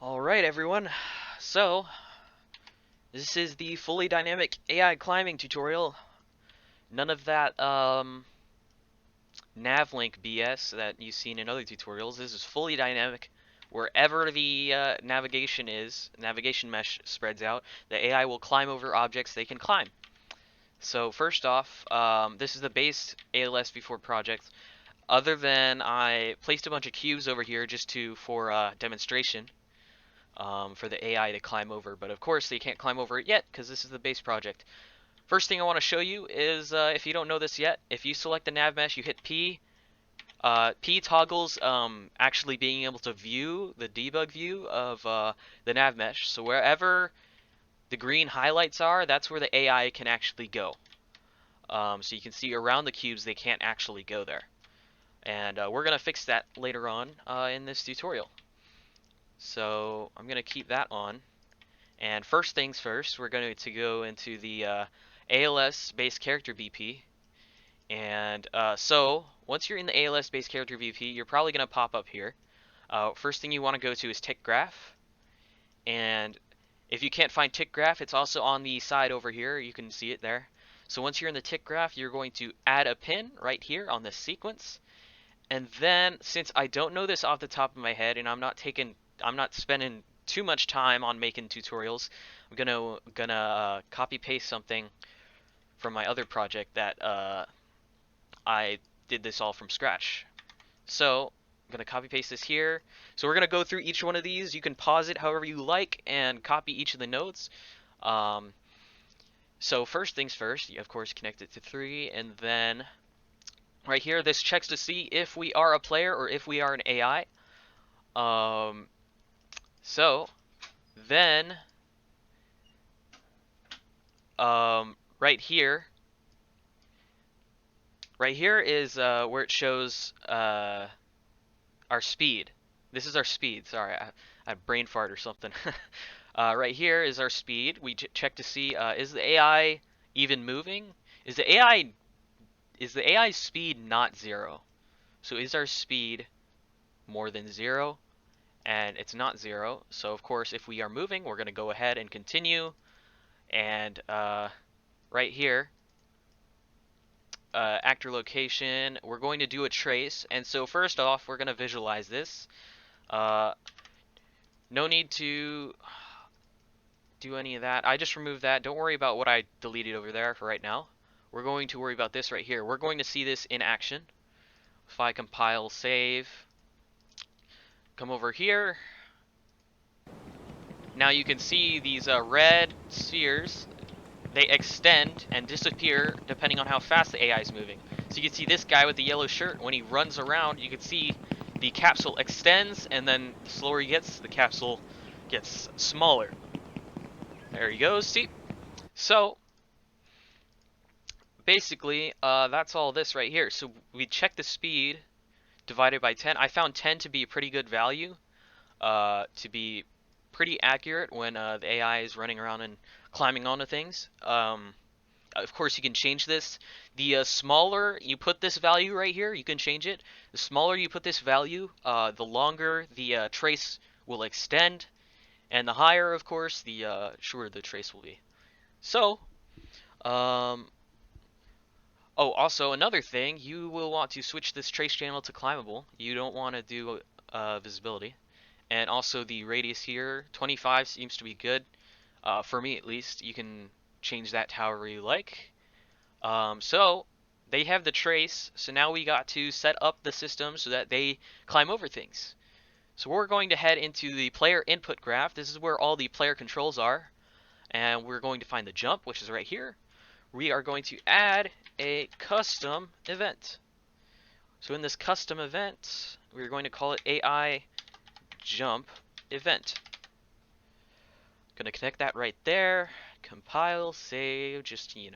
Alright everyone, so this is the fully dynamic AI climbing tutorial. None of that navlink BS that you've seen in other tutorials. This is fully dynamic. Wherever the navigation mesh spreads out, the AI will climb over objects they can climb. So first off, this is the base ALSV4 project. Other than I placed a bunch of cubes over here just for demonstration. For the AI to climb over. But of course, they can't climb over it yet because this is the base project. First thing I want to show you is, if you don't know this yet, if you select the nav mesh, you hit P. P toggles actually being able to view the debug view of the nav mesh. So wherever the green highlights are, that's where the AI can actually go. So you can see around the cubes, they can't actually go there. And we're going to fix that later on in this tutorial. So I'm going to keep that on. And first things first, we're going to go into the ALS base character VP. And so once you're in the ALS base character VP, you're probably going to pop up here. First thing you want to go to is tick graph. And if you can't find tick graph, it's also on the side over here. You can see it there. So once you're in the tick graph, you're going to add a pin right here on this sequence. And then, since I don't know this off the top of my head, and I'm not spending too much time on making tutorials, I'm gonna copy paste something from my other project that I did this all from scratch. So I'm gonna copy paste this here. So we're gonna go through each one of these. You can pause it however you like and copy each of the nodes. Um, so first things first, you of course connect it to 3, and then right here, this checks to see if we are a player or if we are an AI. Um, so then, right here, is where it shows our speed. This is our speed. Sorry, I brain fart or something. Right here is our speed. We check to see is the AI even moving? Is the AI's speed not 0? So is our speed more than 0? And it's not 0. So of course, if we are moving, we're going to go ahead and continue. And right here, actor location, we're going to do a trace. And so first off, we're going to visualize this. No need to do any of that. I just removed that. Don't worry about what I deleted over there for right now. We're going to worry about this right here. We're going to see this in action. If I compile, save, come over here. Now you can see these red spheres. They extend and disappear depending on how fast the AI is moving. So you can see this guy with the yellow shirt, when he runs around, you can see the capsule extends, and then the slower he gets, the capsule gets smaller. There he goes, see? So, basically, that's all this right here. So we check the speed divided by 10. I found 10 to be a pretty good value, to be pretty accurate when the AI is running around and climbing onto things. Of course, you can change this. The smaller you put this value right here, you can change it. The smaller you put this value, the longer the trace will extend, and the higher, of course, the shorter the trace will be. So, um, oh, also another thing, you will want to switch this trace channel to climbable. You don't want to do visibility. And also the radius here, 25 seems to be good. For me at least. You can change that however you like. So they have the trace, so now we got to set up the system so that they climb over things. So we're going to head into the player input graph. This is where all the player controls are. And we're going to find the jump, which is right here. We are going to add a custom event. So in this custom event, we're going to call it AI jump event. Gonna connect that right there. Compile, save, just, you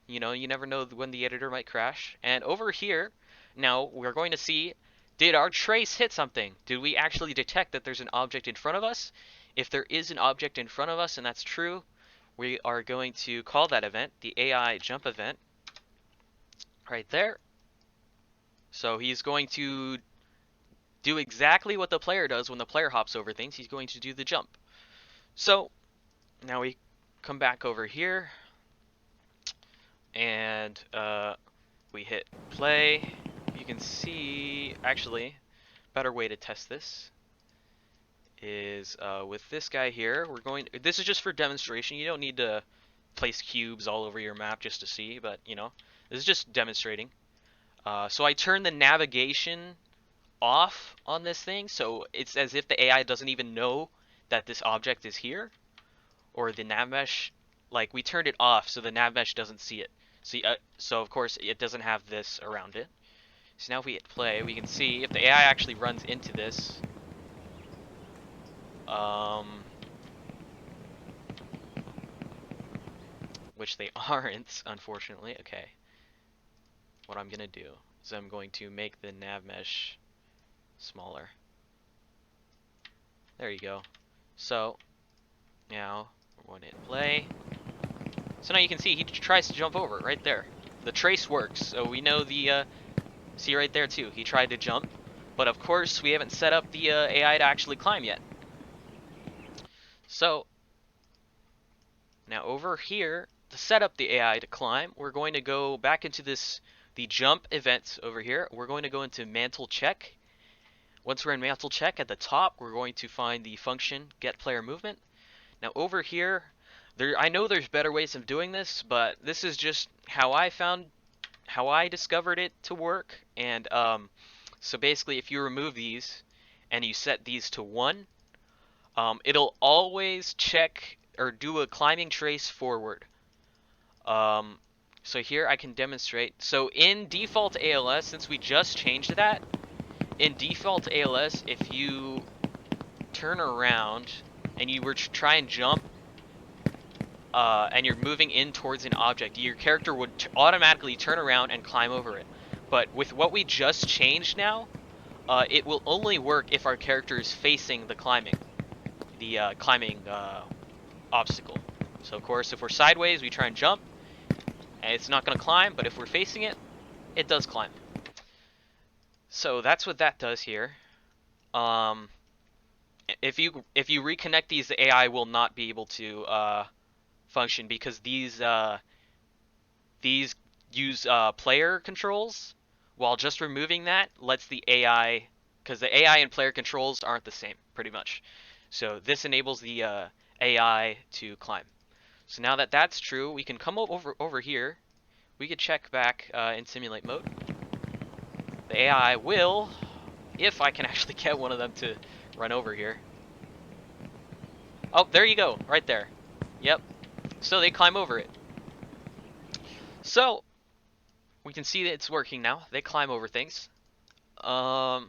never know when the editor might crash. And over here, now we're going to see, did our trace hit something? Did we actually detect that there's an object in front of us? If there is an object in front of us and that's true, we are going to call that event the AI jump event right there. So he's going to do exactly what the player does when the player hops over things. He's going to do the jump. So now we come back over here, and we hit play. You can see, actually, better way to test this is with this guy here. This is just for demonstration. You don't need to place cubes all over your map just to see, but you know, this is just demonstrating. So I turn the navigation off on this thing, so it's as if the AI doesn't even know that this object is here, or the nav mesh, like we turned it off so the nav mesh doesn't see it. So of course it doesn't have this around it. So now if we hit play, we can see if the AI actually runs into this, which they aren't, unfortunately. Okay. What I'm gonna do is I'm going to make the nav mesh smaller. There you go. So now we're going to hit play. So now you can see he tries to jump over right there. The trace works, so we know the see right there too. He tried to jump, but of course we haven't set up the AI to actually climb yet. So now over here, to set up the AI to climb, we're going to go back into the jump event over here. We're going to go into mantle check. Once we're in mantle check, at the top, we're going to find the function get player movement. Now over here, I know there's better ways of doing this, but this is just how I discovered it to work. And so basically, if you remove these and you set these to 1, it'll always check or do a climbing trace forward. So here I can demonstrate. So in default ALS, since we just changed that, in default ALS, if you turn around and you were to try and jump, and you're moving in towards an object, your character would automatically turn around and climb over it. But with what we just changed now, it will only work if our character is facing the climbing obstacle. So of course, if we're sideways, we try and jump, and it's not going to climb, but if we're facing it, it does climb. So that's what that does here. If you reconnect these, the AI will not be able to function because these use player controls, while just removing that lets the AI, because the AI and player controls aren't the same, pretty much. So this enables the AI to climb. So now that that's true, we can come over here. We could check back in simulate mode. The AI will, if I can actually get one of them to run over here. Oh, there you go, right there. Yep. So they climb over it. So we can see that it's working now. They climb over things. So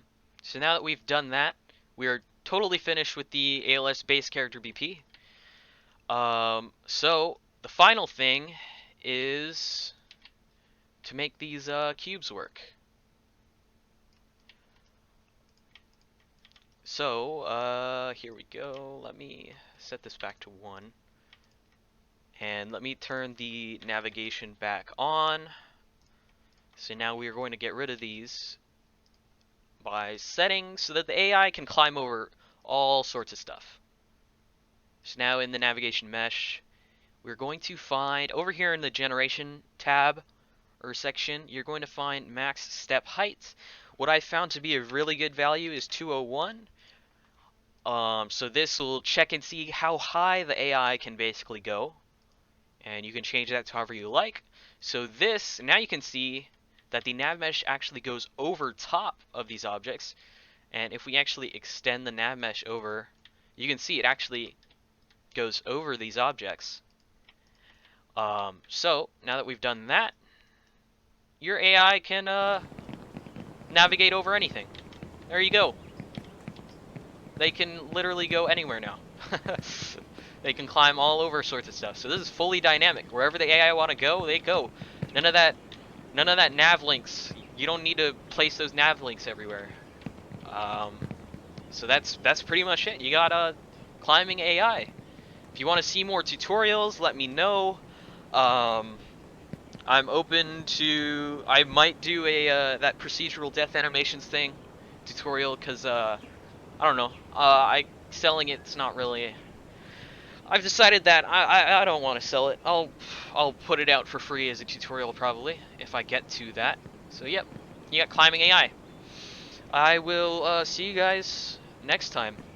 now that we've done that, we are totally finished with the ALS base character BP. So the final thing is to make these cubes work. So here we go. Let me set this back to 1. And let me turn the navigation back on. So now we are going to get rid of these by setting so that the AI can climb over all sorts of stuff. So now in the navigation mesh, we're going to find, over here in the generation tab or section, you're going to find max step height. What I found to be a really good value is 201. So this will check and see how high the AI can basically go. And you can change that to however you like. So this, now you can see that the nav mesh actually goes over top of these objects. And if we actually extend the nav mesh over, you can see it actually goes over these objects. So now that we've done that, your AI can navigate over anything. There you go. They can literally go anywhere now. They can climb all over sorts of stuff. So this is fully dynamic. Wherever the AI want to go, they go. None of that nav links. You don't need to place those nav links everywhere. So that's pretty much it. You got a climbing AI. If you want to see more tutorials, let me know. I'm open to. I might do a that procedural death animations thing tutorial because I don't know. Selling it's not really. I've decided that I don't want to sell it. I'll put it out for free as a tutorial probably if I get to that. So yep, you got climbing AI. I will see you guys next time.